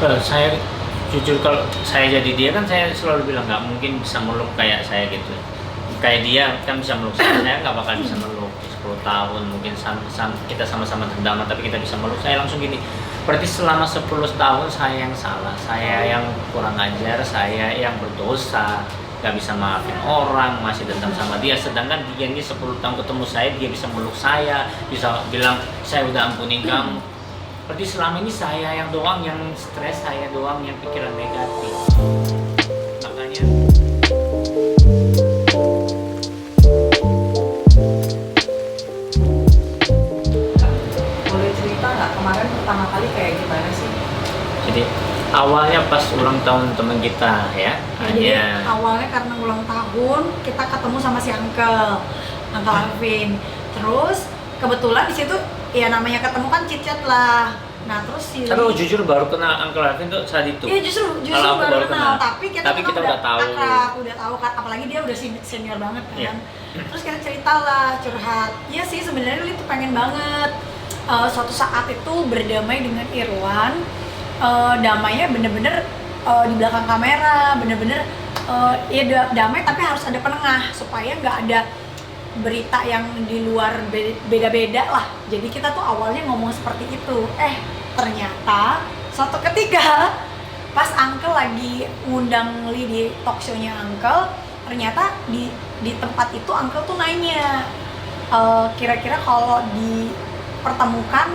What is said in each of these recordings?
Saya jujur kalau saya jadi dia kan saya selalu bilang nggak mungkin bisa meluk kayak saya gitu. Kayak dia kan bisa meluk saya nggak bakal bisa meluk 10 tahun mungkin kita sama-sama dendam tapi kita bisa meluk. Saya langsung gini. Berarti selama 10 tahun saya yang salah, saya yang kurang ajar, saya yang berdosa, nggak bisa maafin orang, masih dendam sama dia. Sedangkan dia ini 10 tahun ketemu saya, dia bisa meluk saya, bisa bilang saya udah ampunin kamu. Berarti selama ini saya yang doang yang stres, saya doang yang pikiran negatif. Makanya boleh cerita nggak kemarin pertama kali kayak gimana sih? jadi awalnya pas ulang tahun teman kita ya, Jadi hanya awalnya karena ulang tahun kita ketemu sama si Uncle Alvin. Terus kebetulan di situ ya namanya ketemu kan chit-chat lah. Nah terus si Aduh, jujur baru kenal Uncle Alvin tuh saat itu. Iya justru Kalau aku baru kenal, tapi Tapi kita udah tahu. udah tahu kan, apalagi dia udah senior banget kan. Iya. Terus kita cerita lah, curhat. Iya sih sebenarnya Lili tuh pengen banget suatu saat itu berdamai dengan Irwan. Damainya bener-bener di belakang kamera, bener-bener ya damai tapi harus ada penengah supaya nggak ada berita yang di luar beda-beda lah. Jadi kita tuh awalnya ngomong seperti itu. Ternyata suatu ketika pas Uncle lagi ngundang Li di talk show-nya Uncle, ternyata di tempat itu Uncle tuh nanya kira-kira kalau dipertemukan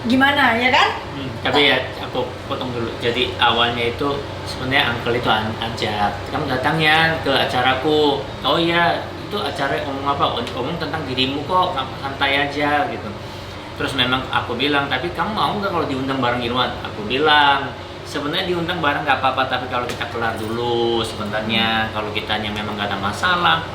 gimana ya kan? Tapi ya aku potong dulu. Jadi awalnya itu sebenarnya Uncle itu ajak kamu datang ya ke acaraku. Oh iya, itu acara omong apa? Omong tentang dirimu kok, santai aja gitu. Terus memang aku bilang, tapi kamu mau nggak kalau diundang bareng Irwan? Aku bilang sebenarnya diundang bareng nggak apa-apa, tapi kalau kita kelar dulu sebenarnya, kalau kitanya memang nggak ada masalah,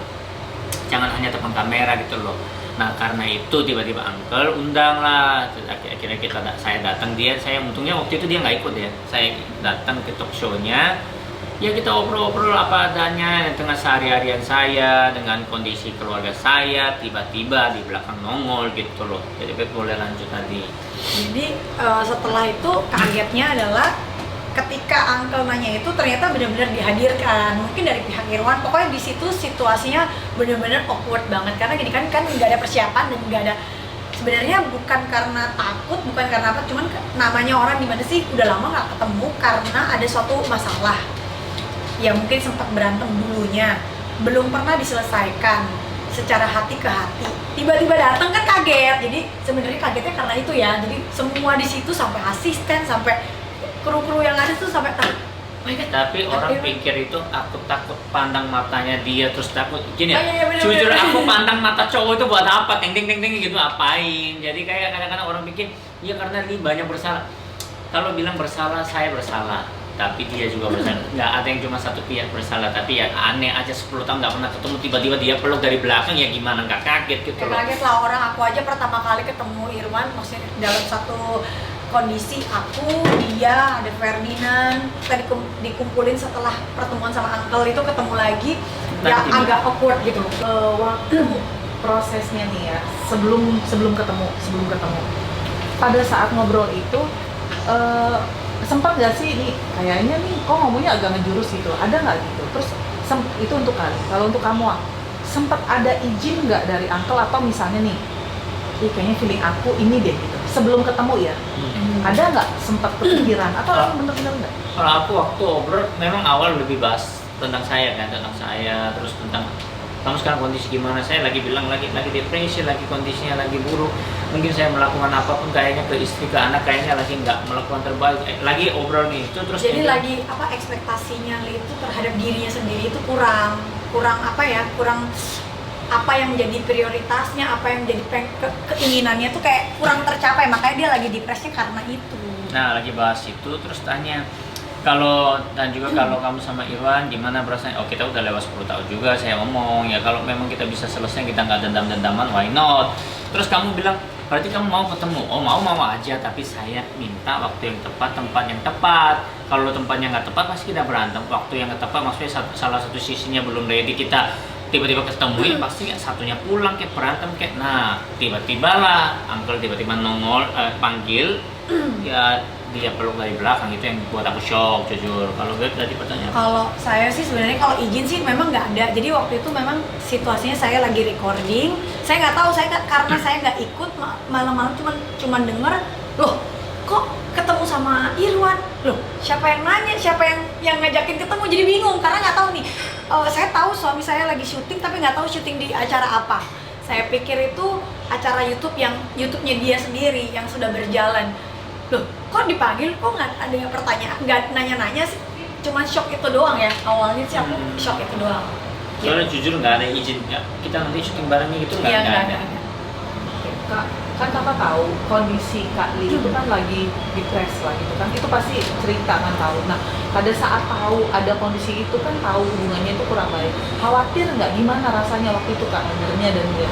jangan hanya depan kamera gitu loh. Nah karena itu tiba-tiba Uncle undang lah. Akhirnya saya datang, saya untungnya waktu itu dia nggak ikut ya. Saya datang ke talk show-nya. Ya kita obrol-obrol apa adanya dengan sehari-harian saya, dengan kondisi keluarga saya, tiba-tiba di belakang nongol gitu loh. Jadi Beb boleh lanjut tadi. Jadi setelah itu kagetnya adalah ketika Uncle nanya itu ternyata benar-benar dihadirkan. Mungkin dari pihak Irwan, pokoknya di situ situasinya benar-benar awkward banget karena gini kan nggak ada persiapan dan nggak ada, sebenarnya bukan karena takut, bukan karena apa, cuman namanya orang dimana sih udah lama nggak ketemu karena ada suatu masalah ya mungkin sempat berantem dulunya, belum pernah diselesaikan secara hati ke hati. Tiba-tiba datang kan kaget. Jadi sebenarnya kagetnya karena itu ya. Jadi semua di situ sampai asisten, sampai kru-kru yang ada tuh sampai oh my God. Tapi orang pikir itu aku takut pandang matanya dia, terus takut gini ya. Iya, bener, Jujur bener. aku pandang mata cowok itu buat apa? Ting ting ting ting gitu apain? Jadi kayak kadang-kadang orang pikir ya karena dia banyak bersalah. Kalau bilang bersalah, saya bersalah, tapi dia juga bersalah. Nggak ada yang cuma satu pihak bersalah. Tapi ya aneh aja, 10 tahun nggak pernah ketemu, tiba-tiba dia peluk dari belakang, ya gimana nggak kaget gitu loh. Kaget lah orang. Aku aja pertama kali ketemu Irwan maksudnya dalam satu kondisi, aku, dia, ada Ferdinand, kita dikumpulin setelah pertemuan sama Uncle itu ketemu lagi. Ya agak awkward gitu. Waktu prosesnya nih ya, sebelum ketemu pada saat ngobrol itu sempat nggak sih nih kayaknya nih kok ngomongnya agak ngejurus gitu, ada nggak gitu? Terus itu untuk kali, kalau untuk kamu sempat ada izin nggak dari Uncle atau misalnya nih kayaknya feeling aku ini deh gitu sebelum ketemu ya? Ada nggak sempat kepikiran atau bener-bener nggak? Kalau aku waktu obrol memang awal lebih bahas tentang saya kan, terus tentang kamu sekarang kondisi gimana. Saya lagi bilang lagi depresi, lagi kondisinya lagi buruk, mungkin saya melakukan apapun kayaknya ke istri ke anak kayaknya lagi nggak melakukan terbaik. Lagi obrol nih itu terus jadi lagi apa, ekspektasinya Li itu terhadap dirinya sendiri itu kurang apa ya, kurang apa yang menjadi prioritasnya, apa yang menjadi keinginannya tuh kayak kurang tercapai, makanya dia lagi depresinya karena itu. Nah lagi bahas itu terus tanya dan juga kalau kamu sama Irwan gimana perasaannya? Oh kita udah lewat 10 tahun juga, saya ngomong ya kalau memang kita bisa selesai, kita nggak dendam-dendaman, why not? Terus kamu bilang berarti kamu mau ketemu? Oh mau aja, tapi saya minta waktu yang tepat, tempat yang tepat. Kalau tempatnya nggak tepat pasti kita berantem. Waktu yang nggak tepat maksudnya salah satu sisinya belum ready, kita tiba-tiba ketemu pasti satunya pulang kayak berantem kayak. Nah tiba-tiba lah Uncle tiba-tiba nongol panggil ya dia peluk dari belakang itu yang buat aku shock jujur. Kalau Beb tadi pertanyaan. Kalau saya sih sebenarnya kalau izin sih memang nggak ada. Jadi waktu itu memang situasinya saya lagi recording. Saya nggak tahu, karena saya nggak ikut, malam-malam cuman denger, loh kok ketemu sama Irwan, loh siapa yang nanya, siapa yang ngajakin ketemu, jadi bingung karena nggak tahu nih. Saya tahu suami saya lagi syuting tapi nggak tahu syuting di acara apa. Saya pikir itu acara YouTube-nya dia sendiri yang sudah berjalan. Loh, kok dipanggil? Kok nggak ada yang pertanyaan, nggak nanya-nanya sih? Cuman shock itu doang ya. Awalnya sih aku shock itu doang. Soalnya jujur nggak ada izin, kita nanti syuting barengnya gitu Iya, nggak ada. Kak, kan kakak tahu kondisi Kak Li itu kan lagi depres lah gitu kan, itu pasti cerita kan tahu. Nah pada saat tahu ada kondisi itu kan tahu hubungannya itu kurang baik, khawatir nggak, gimana rasanya waktu itu Kak sebenarnya dan dia?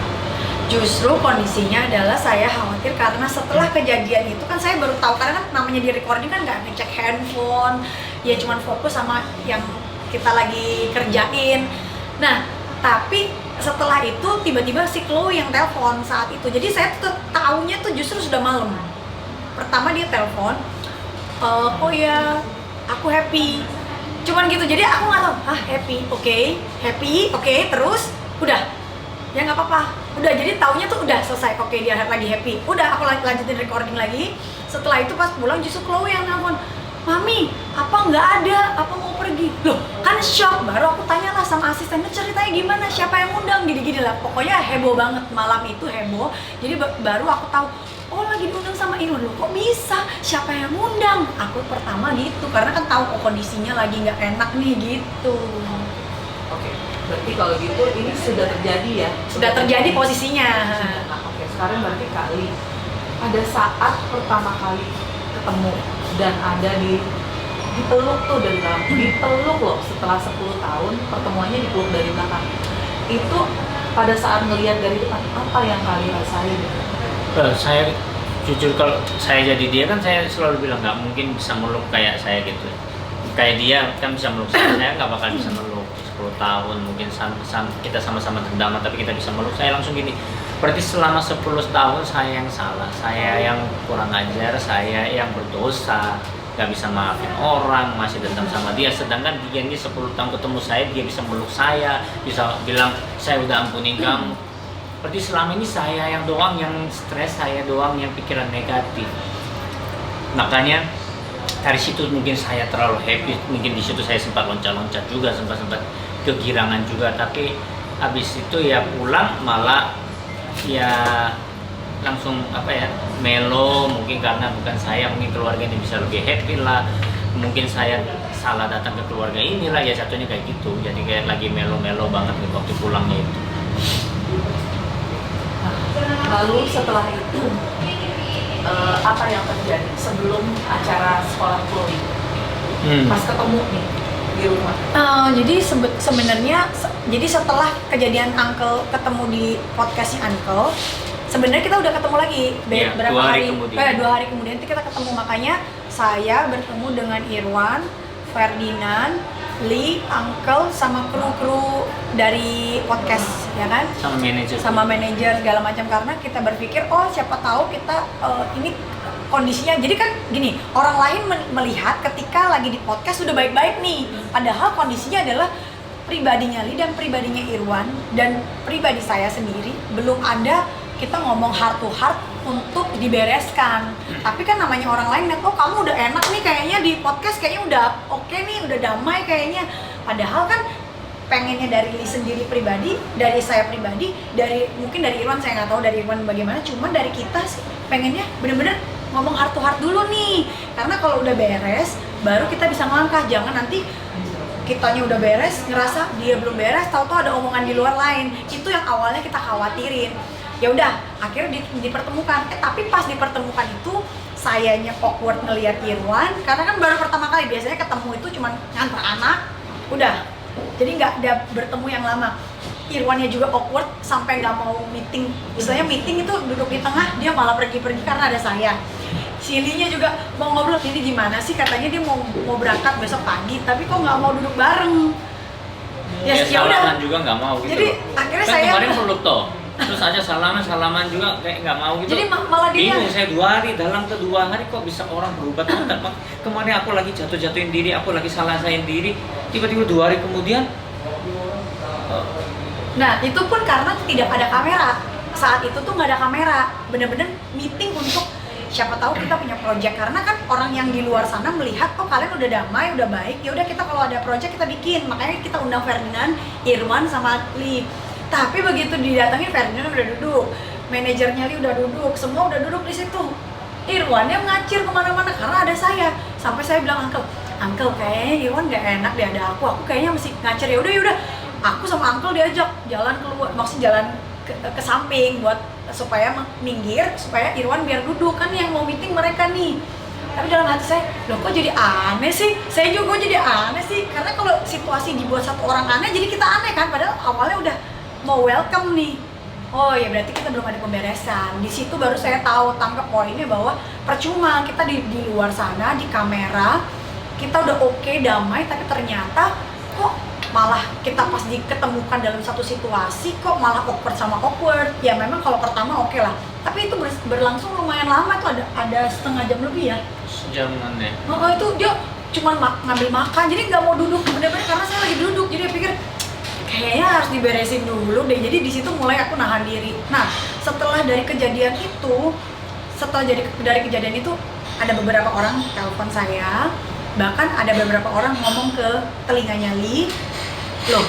Justru kondisinya adalah saya khawatir karena setelah kejadian itu kan saya baru tahu, karena kan namanya di recording kan nggak ngecek handphone, ya cuman fokus sama yang kita lagi kerjain. Nah tapi setelah itu tiba-tiba si Chloe yang telepon saat itu, jadi saya tuh taunya tuh justru sudah malam. Pertama dia telepon, oh ya aku happy, cuman gitu. Jadi aku nggak tahu, happy, oke, terus udah ya nggak apa-apa, udah. Jadi taunya tuh udah selesai, oke dia lagi happy, udah aku lanjutin recording lagi. Setelah itu pas pulang justru Chloe yang nelfon, Mami, apa nggak ada, apa mau pergi? Loh, kan shock. Baru aku tanyalah sama asistennya, ceritanya gimana, siapa yang undang, gini-gini lah. Pokoknya heboh banget, malam itu heboh. Jadi baru aku tahu, oh lagi diundang sama Irwan. Loh kok bisa, siapa yang undang? Aku pertama gitu, karena kan tahu kondisinya lagi nggak enak nih gitu. Oke, berarti kalau gitu ini sudah terjadi ya? Sudah terjadi posisinya. Nah, oke, sekarang berarti Kak Li, pada saat pertama kali ketemu dan ada dipeluk tuh dari dalam, dipeluk loh setelah 10 tahun pertemuannya, dipeluk dari belakang. Itu pada saat ngelihat dari depan, apa yang Kali rasain? Saya jujur kalau saya jadi dia kan saya selalu bilang nggak mungkin bisa meluk kayak saya gitu. Kayak dia kan bisa meluk saya nggak bakal bisa meluk 10 tahun. Mungkin kita sama-sama dendam tapi kita bisa meluk. Saya langsung gini, berarti selama 10 tahun saya yang salah, saya yang kurang ajar, saya yang berdosa, nggak bisa maafin orang, masih dendam sama dia. Sedangkan dia ini 10 tahun ketemu saya, dia bisa meluk saya, bisa bilang saya udah ampunin kamu. Berarti selama ini saya yang doang yang stres, saya doang yang pikiran negatif. Makanya dari situ mungkin saya terlalu happy, mungkin di situ saya sempat loncat-loncat juga, sempat kegirangan juga. Tapi habis itu ya pulang malah ya langsung melo, mungkin karena bukan saya, mungkin keluarga ini bisa lebih happy lah, mungkin saya salah datang ke keluarga inilah, ya satunya kayak gitu. Jadi kayak lagi melo-melo banget nih waktu pulangnya itu. Lalu setelah itu apa yang terjadi sebelum acara sekolah Chloe? Pas ketemu nih di rumah. Jadi sebenarnya jadi setelah kejadian Uncle ketemu di podcastnya Uncle, sebenarnya kita udah ketemu lagi berapa 2 hari kemudian. 2 hari kemudian kita ketemu. Makanya saya bertemu dengan Irwan, Ferdinand, Lee, Uncle, sama kru-kru dari podcast, ya kan? Sama manajer segala macam, karena kita berpikir oh siapa tahu kita ini kondisinya. Jadi kan gini, orang lain melihat ketika lagi di podcast sudah baik-baik nih, padahal kondisinya adalah pribadinya Lee dan pribadinya Irwan dan pribadi saya sendiri belum ada kita ngomong heart to heart untuk dibereskan. Tapi kan namanya orang lain lihat, oh kamu udah enak nih kayaknya di podcast, kayaknya udah oke nih, udah damai kayaknya. Padahal kan pengennya dari Lee sendiri pribadi, dari saya pribadi, mungkin dari Irwan saya nggak tahu dari Irwan bagaimana, cuman dari kita sih pengennya bener-bener ngomong heart to heart dulu nih. Karena kalau udah beres, baru kita bisa ngelangkah. Jangan nanti kitanya udah beres, ngerasa dia belum beres, tahu-tahu ada omongan di luar lain. Itu yang awalnya kita khawatirin. Ya udah, akhirnya dipertemukan. Tapi pas dipertemukan itu sayanya awkward ngelihat Irwan, karena kan baru pertama kali. Biasanya ketemu itu cuma ngantar anak, udah. Jadi nggak ada bertemu yang lama. Irwannya juga awkward sampai nggak mau meeting. Misalnya meeting itu duduk di tengah, dia malah pergi-pergi karena ada saya. Silinya juga mau ngobrol, ini gimana sih, katanya dia mau berangkat besok pagi, tapi kok nggak mau duduk bareng. Ya udah juga nggak mau gitu. Jadi akhirnya kan saya kemarin peluk toh. terus aja salaman juga kayak nggak mau gitu. Jadi malah dia bingung saya 2 hari, dalam ke 2 hari kok bisa orang berubah total. Kemarin aku lagi jatuhin diri, aku lagi salahin diri, tiba-tiba 2 hari kemudian Nah, itu pun karena tidak ada kamera. Saat itu tuh nggak ada kamera, bener-bener meeting untuk siapa tahu kita punya project, karena kan orang yang di luar sana melihat kok kalian udah damai, udah baik, ya udah kita kalau ada project kita bikin. Makanya kita undang Ferdinand, Irwan sama Lee. Tapi begitu didatangin, Ferdinand udah duduk, manajernya Lee udah duduk, semua udah duduk di situ. Irwannya ngacir kemana-mana karena ada saya. Sampai saya bilang, Uncle kayaknya Irwan nggak enak deh ada aku kayaknya mesti ngacir. Ya udah, aku sama Uncle diajak jalan keluar, maksudnya jalan ke samping buat supaya minggir, supaya Irwan biar duduk, kan yang mau meeting mereka nih. Tapi dalam hati saya, loh kok jadi aneh sih? Saya juga jadi aneh sih, karena kalau situasi dibuat satu orang aneh, jadi kita aneh kan, padahal awalnya udah mau welcome nih. Oh ya berarti kita belum ada pemberesan. Di situ baru saya tahu, tangkap poinnya bahwa percuma kita di luar sana di kamera kita udah oke, damai, tapi ternyata kok malah kita pas diketemukan dalam satu situasi kok malah awkward sama awkward. Ya memang kalau pertama oke lah, tapi itu berlangsung lumayan lama, itu ada setengah jam lebih ya. sejaman ya. Maka itu dia cuma ngambil makan, jadi nggak mau duduk bener-bener karena saya lagi duduk, jadi dia pikir kayaknya harus diberesin dulu deh. Jadi di situ mulai aku nahan diri. Nah setelah dari kejadian itu, dari kejadian itu ada beberapa orang telepon saya, bahkan ada beberapa orang ngomong ke telinganya Lee, loh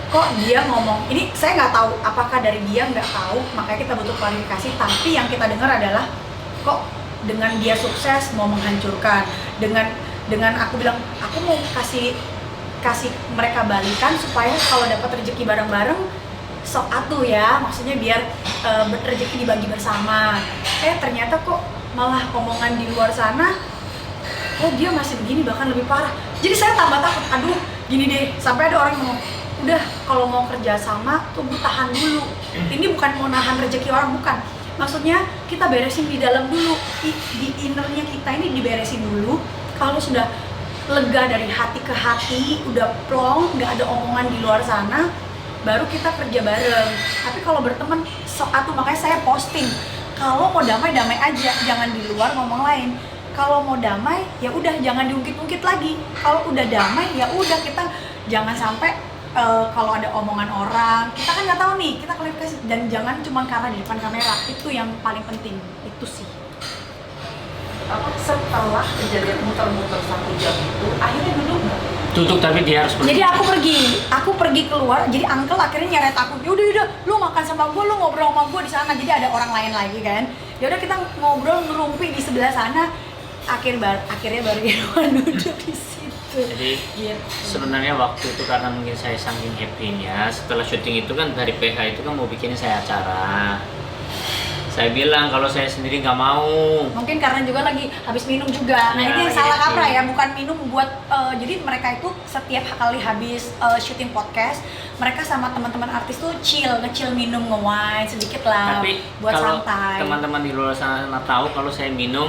kok dia ngomong ini, saya nggak tahu apakah dari dia nggak tahu, makanya kita butuh klarifikasi. Tapi yang kita dengar adalah kok dengan dia sukses mau menghancurkan, dengan aku bilang aku mau kasih mereka balikan supaya kalau dapat rezeki bareng-bareng sok atuh ya, maksudnya biar rezeki dibagi bersama. Ternyata kok malah omongan di luar sana, oh dia masih begini, bahkan lebih parah. Jadi saya tambah takut, aduh gini deh, sampai ada orang yang ngomong, udah kalau mau kerja sama tunggu, tahan dulu. Ini bukan mau nahan rezeki orang, bukan. Maksudnya kita beresin di dalam dulu, di innernya kita ini diberesin dulu. Kalau sudah lega dari hati ke hati, udah plong, nggak ada omongan di luar sana, baru kita kerja bareng. Tapi kalau berteman sok atuh, makanya saya posting, kalau mau damai aja, jangan di luar ngomong lain. Kalau mau damai ya udah jangan diungkit-ungkit lagi. Kalau udah damai ya udah, kita jangan sampai kalau ada omongan orang, kita kan nggak tahu nih, kita klarifikasi, dan jangan cuma karena di depan kamera. Itu yang paling penting, itu sih. Setelah kejadian muter-muter 1 jam itu akhirnya duduk nggak? Duduk, tapi dia harus pergi. Jadi aku pergi keluar. Jadi Uncle akhirnya nyeret aku, udah lu makan sama gue, lu ngobrol sama gue di sana. Jadi ada orang lain lagi kan, ya udah kita ngobrol ngerumpi di sebelah sana. Akhirnya baru Irwan duduk di situ. Jadi gitu. sebenarnya waktu itu karena mungkin saya saking happy-nya, setelah syuting itu kan dari PH itu kan mau bikin saya acara. Saya bilang kalau saya sendiri nggak mau. Mungkin karena juga lagi habis minum juga. Nah Ya, ini yang salah iya, kaprah iya. ya, bukan minum buat jadi mereka itu setiap kali habis syuting podcast, mereka sama teman-teman artis tuh ngecil minum, nge-wine sedikit lah. Tapi buat kalau santai. teman-teman di luar sana tahu kalau saya minum,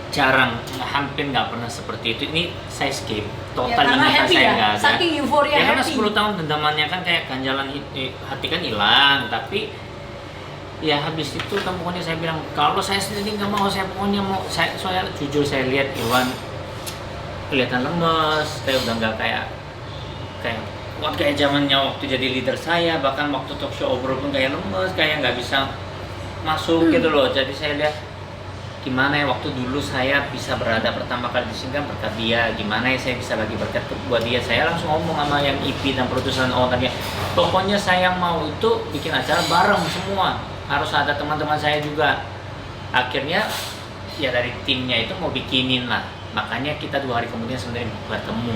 jarang, hampir nggak pernah seperti itu. Ini saya skip total, karena ingatan happy saya ya, nggak ada. saking euforia Ya karena happy. 10 tahun dendamannya kan kayak ganjalan hati kan hilang, tapi ya habis itu kan pokoknya saya bilang kalau saya sendiri nggak mau, saya pokoknya mau, saya jujur saya lihat Irwan kelihatan lemes, kayak udah nggak kayak kuat kayak zamannya waktu jadi leader saya, bahkan waktu talk show obrol pun kayak lemes, kayak nggak bisa masuk gitu loh. Jadi saya lihat gimana ya waktu dulu saya bisa berada pertama kali di sini kan berkat dia, gimana ya saya bisa bagi berkat buat dia. Saya langsung ngomong sama yang IP dan produsen ownernya, pokoknya saya mau itu bikin acara bareng semua, harus ada teman-teman saya juga. Akhirnya ya dari timnya itu mau bikinin lah, makanya kita 2 hari kemudian sebenarnya bertemu.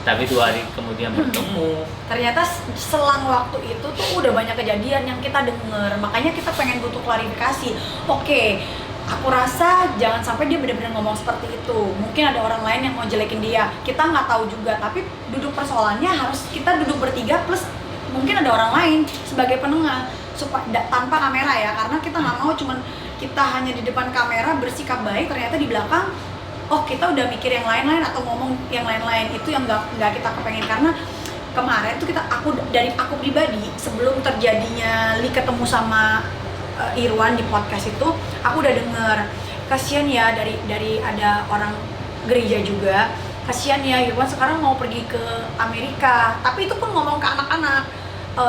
Tapi 2 hari kemudian bertemu, Ternyata selang waktu itu tuh udah banyak kejadian yang kita denger, makanya kita pengen butuh klarifikasi. Oke, aku rasa jangan sampai dia benar-benar ngomong seperti itu. Mungkin ada orang lain yang mau jelekin dia, kita nggak tahu juga. Tapi duduk persoalannya harus kita duduk bertiga plus mungkin ada orang lain sebagai penengah, supaya tanpa kamera ya, karena kita nggak mau cuman kita hanya di depan kamera bersikap baik, ternyata di belakang kita udah mikir yang lain-lain atau ngomong yang lain-lain. Itu yang nggak kita kepengen, karena kemarin tuh aku pribadi sebelum terjadinya Li ketemu sama Irwan di podcast itu, aku udah denger kasihan ya dari ada orang gereja juga, kasihan ya Irwan sekarang mau pergi ke Amerika, tapi itu pun ngomong ke anak-anak,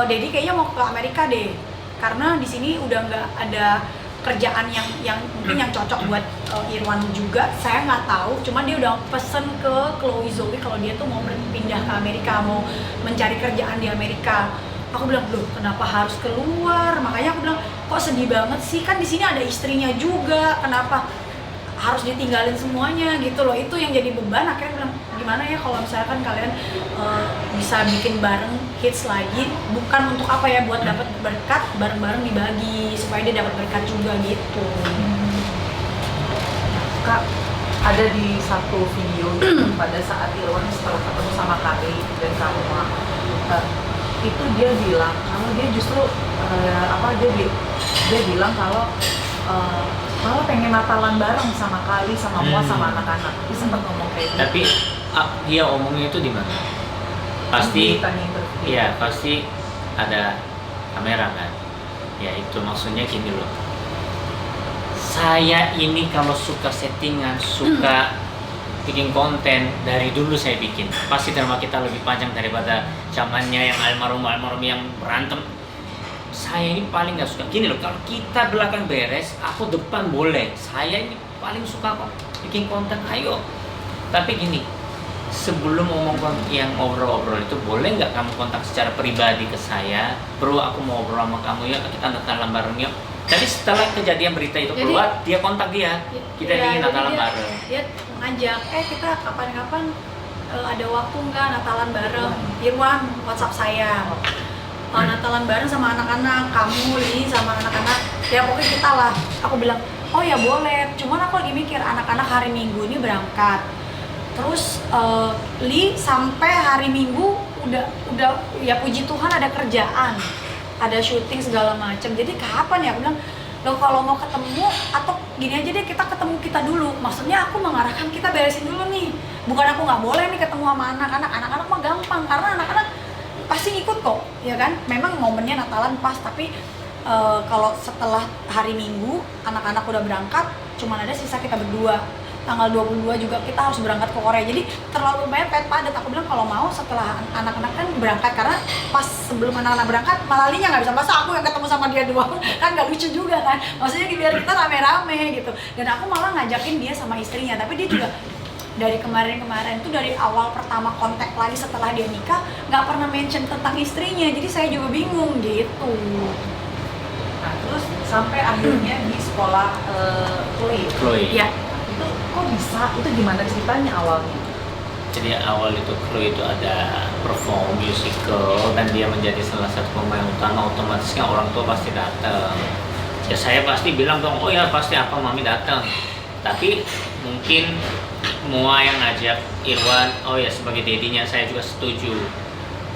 Dedi kayaknya mau ke Amerika deh karena di sini udah nggak ada kerjaan yang mungkin yang cocok buat Irwan juga. Saya nggak tahu, cuman dia udah pesen ke Chloe Zoe kalau dia tuh mau pindah ke Amerika, mau mencari kerjaan di Amerika. Aku bilang, loh kenapa harus keluar? Makanya aku bilang, kok sedih banget sih, kan di sini ada istrinya juga, kenapa harus ditinggalin semuanya gitu loh. Itu yang jadi beban. Akhirnya bilang, gimana ya kalau misalkan kalian bisa bikin bareng hits lagi, bukan untuk apa ya, buat dapat berkat, bareng-bareng dibagi supaya dia dapat berkat juga gitu. Kak, ada di satu video pada saat Irwan setelah ketemu sama Kali dan kamu itu dia bilang kalau dia justru dia bilang kalau pengen Natalan bareng sama Kali, sama Mua, sama anak-anak. Dia sempat ngomong kayak gitu. Tapi dia omongnya itu di mana? Pasti, iya pasti ada kamera kan. Ya itu maksudnya gini loh. Saya ini kalau suka settingan, suka bikin konten, dari dulu saya bikin. Pasti drama kita lebih panjang daripada zamannya yang almarhum yang berantem. Saya ini paling nggak suka gini loh, kalau kita belakang beres, aku depan boleh. Saya ini paling suka kok bikin konten, ayo. Tapi gini, sebelum ngomong yang obrol-obrol itu, boleh nggak kamu kontak secara pribadi ke saya, bro aku mau ngobrol sama kamu ya, kita Natalan bareng yuk. Jadi setelah kejadian berita itu keluar, dia kontak dia, kita ingin Natalan bareng. Dia ngajak, kita kapan-kapan ada waktu nggak Natalan bareng? Irwan, WhatsApp saya. Natalan bareng sama anak-anak, kamu, Li, sama anak-anak, ya pokoknya kita lah. Aku bilang, oh ya boleh, cuman aku lagi mikir anak-anak hari Minggu ini berangkat. Terus Li sampai hari Minggu udah ya puji Tuhan ada kerjaan, ada syuting segala macam. Jadi kapan ya? Aku bilang, lo kalau mau ketemu atau gini aja deh, kita ketemu kita dulu. Maksudnya aku mengarahkan kita beresin dulu nih. Bukan aku nggak boleh nih ketemu sama anak-anak. Anak-anak mah gampang karena anak-anak pasti ngikut kok, ya kan? Memang momennya Natalan pas, tapi kalau setelah hari Minggu anak-anak udah berangkat, cuman ada sisa kita berdua. Tanggal 22 juga kita harus berangkat ke Korea. Jadi terlalu mepet padat. Aku bilang kalau mau setelah anak-anak kan berangkat, karena pas sebelum anak-anak berangkat malah Linya nggak bisa, masa aku yang ketemu sama dia doang, kan nggak lucu juga kan. Maksudnya biar kita rame-rame gitu. Dan aku malah ngajakin dia sama istrinya, tapi dia juga dari kemarin tuh, dari awal pertama kontak lagi setelah dia nikah, nggak pernah mention tentang istrinya. Jadi saya juga bingung gitu. Nah terus sampai akhirnya di sekolah Chloe. Ya. Itu kok bisa? Itu gimana ceritanya awalnya? Jadi awal itu Chloe itu ada perform musical dan dia menjadi salah satu pemain utama, otomatis kan orang tua pasti datang. Ya saya pasti bilang dong, oh ya pasti apa mami datang. Tapi mungkin Mua yang ngajak Irwan, oh ya sebagai dedinya saya juga setuju.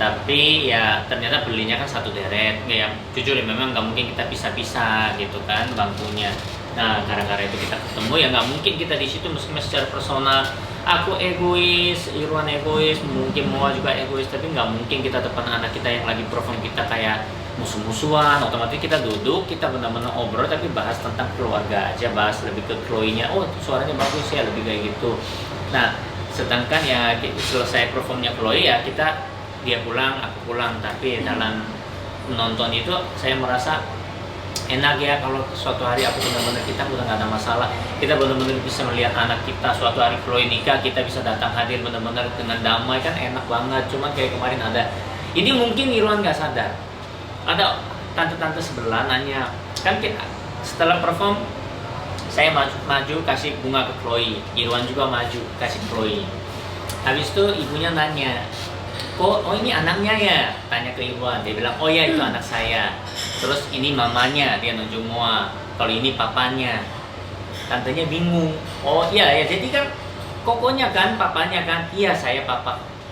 Tapi ya ternyata belinya kan satu deret, ya jujur ya memang nggak mungkin kita pisah-pisah gitu kan bangkunya. Nah gara-gara itu kita ketemu, ya nggak mungkin kita di situ meskipun secara personal aku egois, Irwan egois, mungkin Mua juga egois, tapi nggak mungkin kita depan anak kita yang lagi perform kita kayak musuh-musuhan. Otomatis kita duduk, kita benar-benar obrol, tapi bahas tentang keluarga aja, bahas lebih ke Chloe-nya, oh suaranya bagus ya, lebih kayak gitu. Nah sedangkan ya selesai performnya Chloe ya dia pulang, aku pulang, tapi dalam menonton itu saya merasa enak ya kalau suatu hari aku benar-benar, kita udah nggak ada masalah, kita benar-benar bisa melihat anak kita suatu hari Chloe nikah, kita bisa datang hadir benar-benar dengan damai, kan enak banget. Cuman kayak kemarin ada, ini mungkin Irwan nggak sadar, ada tante-tante sebelah nanya, kan setelah perform saya maju kasih bunga ke Chloe, Irwan juga maju kasih Chloe. Habis itu ibunya nanya, kok oh ini anaknya ya, tanya ke Irwan. Dia bilang oh ya itu anak saya. Terus ini mamanya, dia nunjuk Mua, kalau ini papanya. Tantenya bingung, oh iya ya, jadi kan kokonya kan papanya kan, iya saya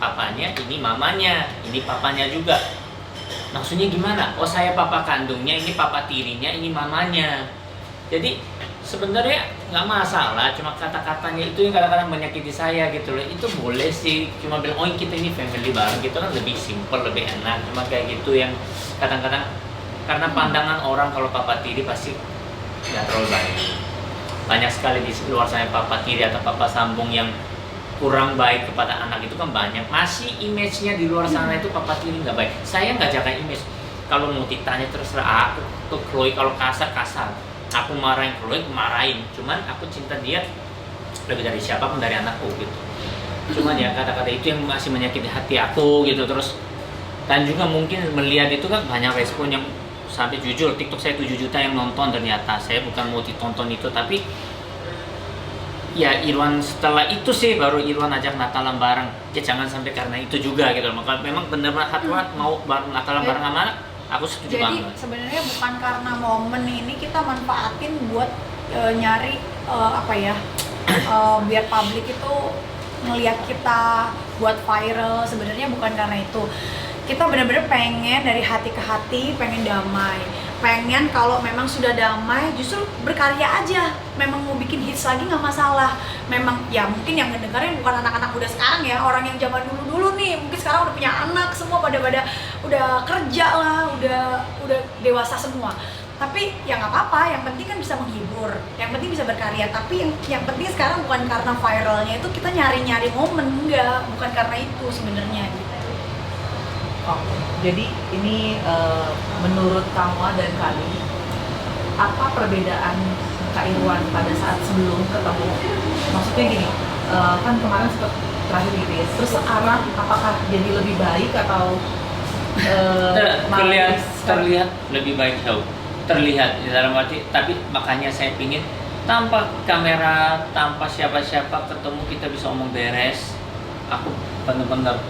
papanya, ini mamanya, ini papanya juga. Maksudnya gimana? Oh saya papa kandungnya, ini papa tirinya, ini mamanya. Jadi sebenarnya nggak masalah, cuma kata-katanya itu yang kadang-kadang menyakiti saya gitu loh. Itu boleh sih, cuma bilang oh kita ini family bareng gitu kan lebih simple, lebih enak. Cuma kayak gitu yang kadang-kadang karena pandangan orang kalau papa tiri pasti nggak terlalu baik. Banyak sekali di luar sana papa tiri atau papa sambung yang kurang baik kepada anak itu kan banyak. Masih image-nya di luar sana itu papa tiri nggak baik. Saya nggak jaga image. Kalau mau ditanya terserah aku tuh Chloe, kalau kasar aku marahin Chloe, marahin. Cuman aku cinta dia lebih dari siapapun, dari anakku gitu. Cuman ya kata-kata itu yang masih menyakiti hati aku gitu. Terus dan juga mungkin melihat itu kan banyak respon yang sampai jujur TikTok saya 7 juta yang nonton. Ternyata saya bukan mau ditonton itu, tapi ya Irwan setelah itu sih baru Irwan ajak Natalan bareng. Ya jangan sampai karena itu juga gitu. Maka memang benar-benar hati mau bareng Natalan bareng sama anak, aku setuju banget. Jadi sebenarnya bukan karena momen ini kita manfaatin buat nyari biar publik itu ngelihat kita buat viral. Sebenarnya bukan karena itu. Kita benar-benar pengen dari hati ke hati, pengen damai. Pengen kalau memang sudah damai justru berkarya aja. Memang mau bikin hits lagi nggak masalah. Memang ya mungkin yang ngedengerin bukan anak-anak muda sekarang ya, orang yang zaman dulu-dulu nih. Mungkin sekarang udah punya anak semua, pada udah kerja lah, udah dewasa semua. Tapi ya nggak apa-apa, yang penting kan bisa menghibur, yang penting bisa berkarya. Tapi yang penting sekarang bukan karena viralnya itu kita nyari-nyari momen, enggak, bukan karena itu sebenarnya gitu. Oke, jadi ini menurut Kamwa dan Kali, apa perbedaan Kak Irwan pada saat sebelum ketemu? Maksudnya gini, kan kemarin sempat terakhir gitu ya, terus sekarang apakah jadi lebih baik atau terlihat lebih baik jauh, terlihat di dalam arti, tapi makanya saya pingin tanpa kamera, tanpa siapa-siapa ketemu kita bisa omong beres. Aku benar-benar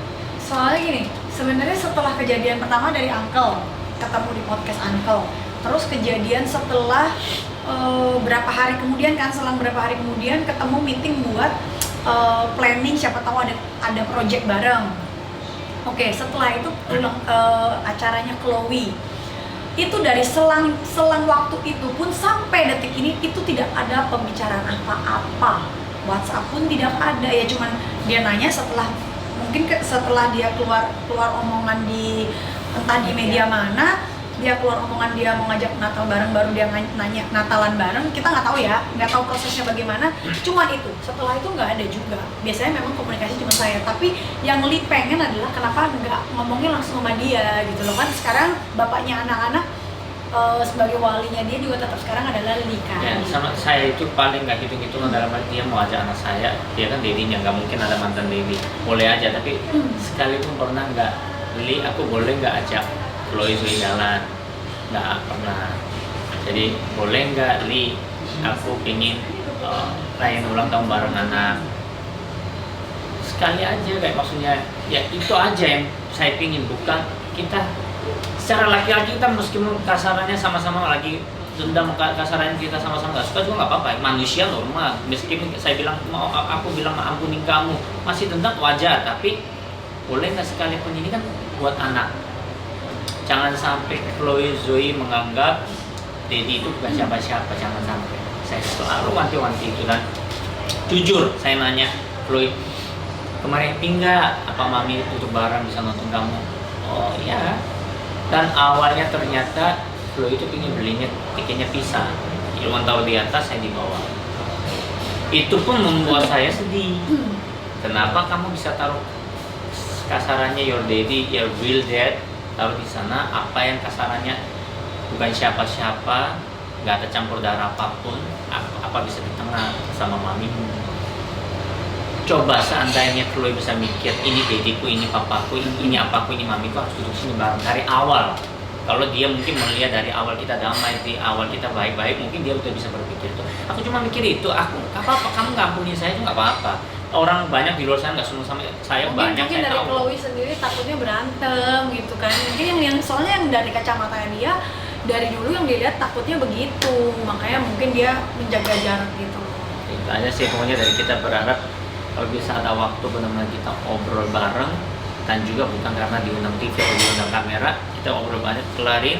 Soalnya gini, sebenarnya setelah kejadian pertama dari Uncle, ketemu di podcast Uncle, terus kejadian setelah berapa hari kemudian kan, selang berapa hari kemudian ketemu meeting buat planning, siapa tahu ada project bareng. Oke, setelah itu acaranya Chloe. Itu dari selang waktu itu pun sampai detik ini itu tidak ada pembicaraan apa-apa. WhatsApp pun tidak ada, ya cuman dia nanya setelah dia keluar omongan di entah di media mana, dia keluar omongan dia mau ngajak Natal bareng, baru dia nanya Natalan bareng. Kita nggak tahu ya, nggak tahu prosesnya bagaimana. Cuman itu, setelah itu nggak ada juga. Biasanya memang komunikasi cuma saya, tapi yang Li pengen adalah kenapa nggak ngomongnya langsung sama dia gitu loh kan. Sekarang bapaknya anak-anak sebagai walinya dia juga tetap sekarang adalah Li kan. ya, sama saya itu paling nggak hitung-hitungan dalam arti dia mau ajak anak saya, dia kan dedinya, nggak mungkin ada mantan dedi, boleh aja, tapi sekalipun pernah nggak, Li aku boleh nggak ajak Chloe jalan, nggak pernah. Jadi boleh nggak Li, aku pingin rayain ulang tahun bareng anak, sekali aja, kayak maksudnya ya itu aja yang saya pingin. Bukan kita secara laki-laki kita meskipun kasarannya sama-sama lagi dendam, kasarannya kita sama-sama nggak suka juga nggak apa-apa, manusia normal. Meskipun saya bilang aku bilang ampunin kamu, masih dendam wajar, tapi boleh nggak sekalipun ini kan buat anak. Jangan sampai Chloe Zoe menganggap Dedi itu bukan siapa-siapa, jangan sampai. Saya selalu wanti-wanti itu. Dan jujur saya nanya Chloe, kemarin happy nggak apa mami untuk bareng bisa nonton kamu? Oh iya. Dan awalnya ternyata Chloe itu ingin belinya tiketnya pisah, Irwan taruh di atas, saya di bawah. Itu pun membuat saya sedih. Kenapa kamu bisa taruh kasarannya your daddy, your real dad, taruh di sana? Apa yang kasarannya bukan siapa-siapa, nggak ada campur darah apapun, apa bisa di tengah sama mamimu? Coba seandainya Chloe bisa mikir, ini dediku, ini papaku, ini apaku, ini mamiku, harus duduk sini bareng dari awal. Kalau dia mungkin melihat dari awal kita damai, di awal kita baik-baik, mungkin dia udah bisa berpikir itu. Aku cuma mikir itu, aku apa-apa, kamu ngampuni saya itu nggak apa-apa. Orang banyak di luar sana nggak semua sama saya, Mungkin banyak saya dari tahu. Chloe sendiri takutnya berantem gitu kan. Mungkin yang soalnya yang dari kacamata dia dari dulu yang dilihat takutnya begitu, makanya mungkin dia menjaga jarak gitu. Itu aja sih, pokoknya dari kita berharap kalau bisa ada waktu benar-benar kita obrol bareng, dan juga bukan karena diundang TV atau diundang kamera, kita obrol banyak, kelarin.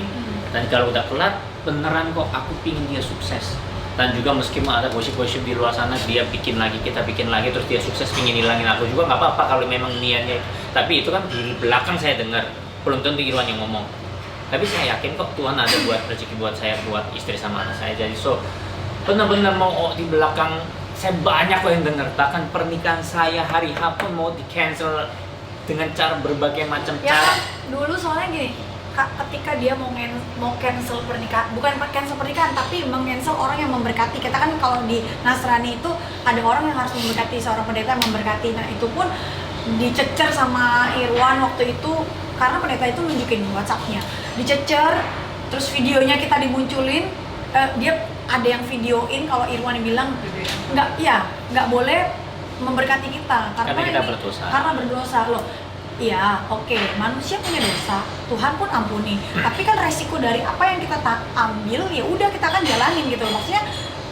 Dan kalau udah kelar, beneran kok aku pingin dia sukses. dan juga meskipun ada gosip-gosip di luar sana dia bikin lagi, kita bikin lagi, terus dia sukses pingin hilangin aku juga nggak apa-apa kalau memang niatnya. Tapi itu kan di belakang saya dengar, belum tentu Irwan yang ngomong. Tapi saya yakin kok Tuhan ada buat rezeki buat saya, buat istri sama anak saya. Jadi so benar-benar mau di belakang saya banyak kok yang dengar. Bahkan pernikahan saya hari H pun mau di cancel dengan cara berbagai macam Ya cara. kan, dulu soalnya gini, ketika dia mau cancel pernikahan, bukan cancel pernikahan tapi meng-cancel orang yang memberkati. Kita kan kalau di Nasrani itu ada orang yang harus memberkati, seorang pendeta yang memberkati. Nah itu pun dicecer sama Irwan waktu itu karena pendeta itu nunjukin WhatsApp-nya, dicecer, terus videonya kita dimunculin. Dia ada yang videoin kalau Irwan bilang nggak boleh memberkati kita karena kita berdosa. Karena berdosa loh. Iya, oke. Manusia punya dosa, Tuhan pun ampuni. Tapi kan resiko dari apa yang kita ambil, ya udah kita kan jalanin gitu. Maksudnya,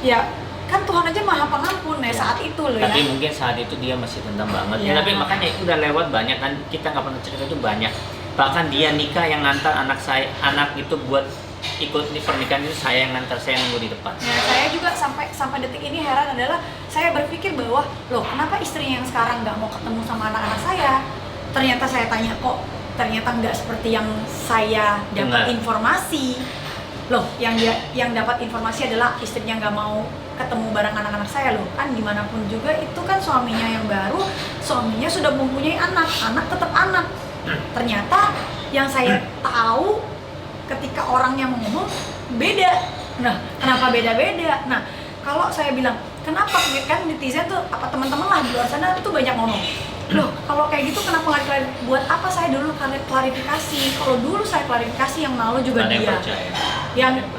ya kan Tuhan aja maha pengampun ya saat itu loh ya. Tapi mungkin saat itu dia masih dendam banget. Ya. Tapi makanya itu udah lewat banyak kan, kita nggak pernah cerita itu banyak. Bahkan dia nikah yang ngantar anak itu buat ikut di pernikahan itu saya yang ngantar, saya nunggu di depan. Nah, saya juga sampai detik ini heran adalah saya berpikir bahwa loh kenapa istrinya yang sekarang nggak mau ketemu sama anak-anak saya? Ternyata saya tanya kok ternyata nggak seperti yang saya dapat informasi. Loh, yang dapat informasi adalah istrinya nggak mau ketemu bareng anak-anak saya. Loh kan gimana pun juga itu kan suaminya yang baru, suaminya sudah mempunyai anak tetap anak. Ternyata yang saya tahu ketika orangnya ngomong beda. Nah, kenapa beda-beda? Nah, kalau saya bilang kenapa kan netizen tuh apa teman-teman lah di luar sana itu banyak ngomong. Loh, kalau kayak gitu kenapa nggak klarifikasi? Buat apa saya dulu klarifikasi? Kalau dulu saya klarifikasi yang malu juga Mana dia.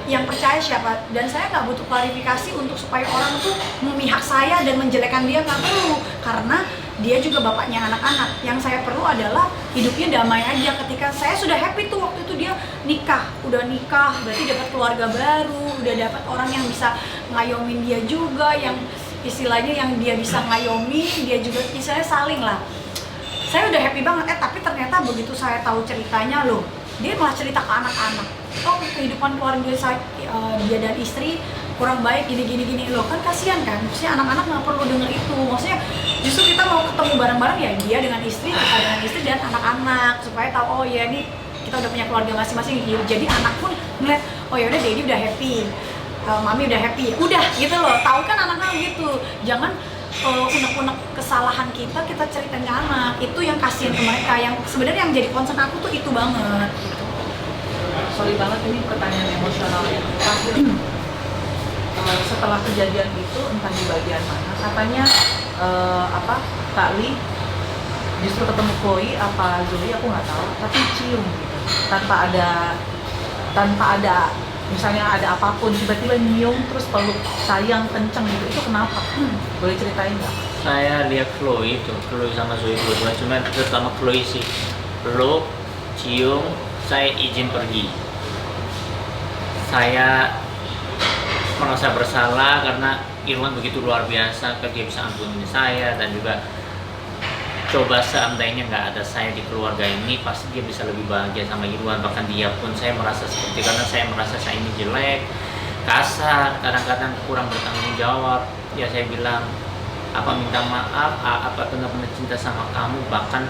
Yang percaya siapa? Dan saya nggak butuh klarifikasi untuk supaya orang tuh memihak saya dan menjelekkan dia, nggak perlu. Karena dia juga bapaknya anak-anak. Yang saya perlu adalah hidupnya damai aja. Ketika saya sudah happy tuh waktu itu dia udah nikah, berarti dapat keluarga baru, udah dapat orang yang bisa ngayomin dia juga, yang istilahnya yang dia bisa ngayomi, dia juga istilahnya saling lah. Saya udah happy banget, tapi ternyata begitu saya tahu ceritanya loh, dia malah cerita ke anak-anak. Oh, kehidupan keluarga saya, dia dan istri kurang baik, gini loh, kan kasihan kan. Maksudnya anak-anak nggak perlu denger itu. Maksudnya justru kita mau ketemu bareng-bareng ya dia dengan istri, kita dengan istri dan anak-anak supaya tahu oh ya ini kita udah punya keluarga masing-masing. Jadi anak pun ngeliat oh ya udah Daddy udah happy. Mami udah happy, udah gitu loh. Tahu kan anak-anak gitu. Jangan unek-unek kesalahan kita ceritain ke anak. Itu yang kasihan ke mereka. Yang sebenarnya yang jadi concern aku tuh itu banget. Gitu. Sorry banget ini pertanyaan emosional ya. Setelah kejadian itu entah di bagian mana katanya Kak Li justru ketemu Chloe apa Zoe aku nggak tahu tapi cium gitu tanpa ada misalnya ada apapun tiba-tiba nyium terus peluk sayang kenceng gitu itu kenapa? Boleh ceritain nggak? Saya lihat Chloe sama Zoe berdua, cuma terutama Chloe sih peluk, cium, saya izin pergi. Saya merasa bersalah karena Irwan begitu luar biasa, dia bisa ampuni saya dan juga coba seandainya nggak ada saya di keluarga ini pasti dia bisa lebih bahagia sama Irwan. Bahkan dia pun saya merasa seperti karena saya merasa saya ini jelek, kasar, kadang-kadang kurang bertanggung jawab. Ya saya bilang apa minta maaf, apa benar-benar cinta sama kamu, bahkan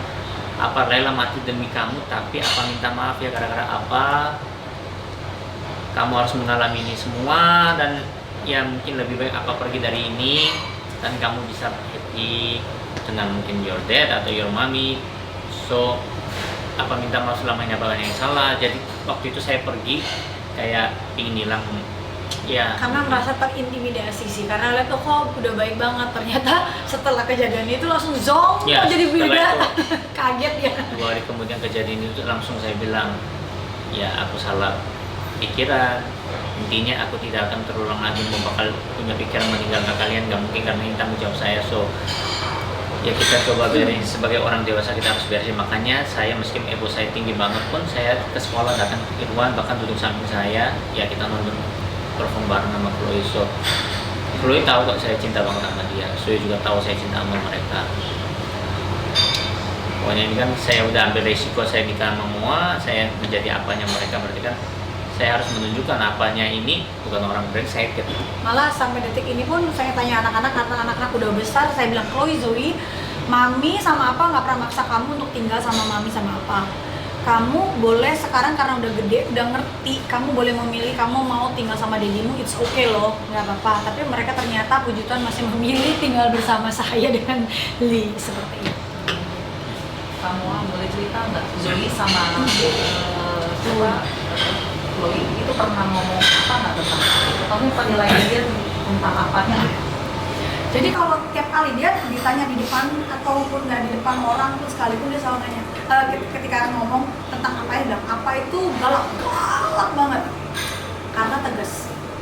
apa rela mati demi kamu, tapi apa minta maaf ya gara-gara apa kamu harus mengalami ini semua dan ya mungkin lebih baik apa pergi dari ini dan kamu bisa happy dengan mungkin your dad atau your mommy. So apa minta maaf selamanya banyak yang salah. Jadi waktu itu saya pergi kayak ingin hilang ya karena merasa terintimidasi sih karena lihat kok udah baik banget ternyata setelah kejadian itu langsung zong ya, jadi beda. Kaget ya 2 hari kemudian kejadian itu langsung saya bilang ya aku salah pikiran, intinya aku tidak akan terulang lagi bakal punya pikiran meninggalkan kalian, nggak mungkin karena ini tanggung jawab saya. So ya kita coba beresin sebagai orang dewasa, kita harus beresin. Makanya saya meskipun ego saya tinggi banget pun saya ke sekolah datang ke Irwan, bahkan duduk samping saya, ya kita nonton perform bareng sama Chloe. So Chloe tahu kok saya cinta banget sama dia, Chloe juga tahu saya cinta sama mereka. Pokoknya ini kan saya udah ambil resiko, saya nikah sama Moa, saya menjadi apanya mereka, berarti kan saya harus menunjukkan apanya ini bukan orang brengsek gitu. Malah sampai detik ini pun saya tanya anak-anak, karena anak-anak udah besar, saya bilang, Chloe, Zoe, mami sama apa nggak pernah maksa kamu untuk tinggal sama mami sama apa. Kamu boleh sekarang karena udah gede, udah ngerti, kamu boleh memilih kamu mau tinggal sama dedimu, it's okay loh, nggak apa-apa. Tapi mereka ternyata puji Tuhan masih memilih tinggal bersama saya dengan Lee, seperti itu. Kamu boleh cerita nggak Zoe sama Chloe itu pernah ngomong apa nggak tentang itu? Kamu penilaian dia tentang apanya? Jadi kalau tiap kali dia ditanya di depan ataupun nggak di depan orang pun sekalipun dia selalu nanya, ketika ngomong tentang apa ya, bilang apa itu galak banget karena tegas.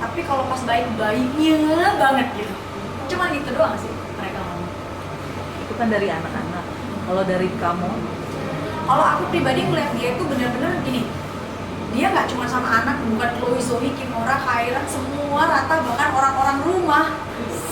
Tapi kalau pas baik-baiknya banget gitu. Cuma gitu doang sih mereka ngomong. Itu kan dari anak-anak. Kalau dari kamu? Kalau aku pribadi ngeliat dia itu bener-bener gini, dia nggak cuma sama anak, bukan Chloe, Zoe, Kimora, Khairat, semua rata, bahkan orang-orang rumah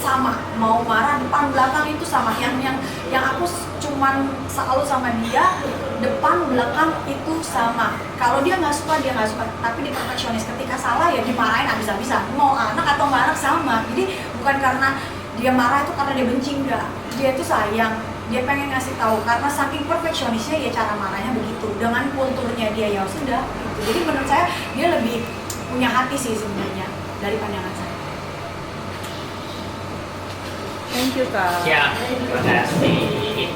sama, mau marah depan belakang itu sama. Yang aku cuman selalu sama dia, depan belakang itu sama. Kalau dia nggak suka, dia nggak suka, tapi dia perfeksionis. Ketika salah ya dimarahin habis-habisan, mau anak atau nggak anak sama. Jadi bukan karena dia marah itu karena dia benci, enggak, dia itu sayang. Dia pengen ngasih tahu karena saking perfeksionisnya ya cara marahnya begitu, dengan kulturnya dia ya sudah gitu. Jadi menurut saya dia lebih punya hati sih sebenarnya dari pandangan saya. Thank you Kak. Ya, terima kasih.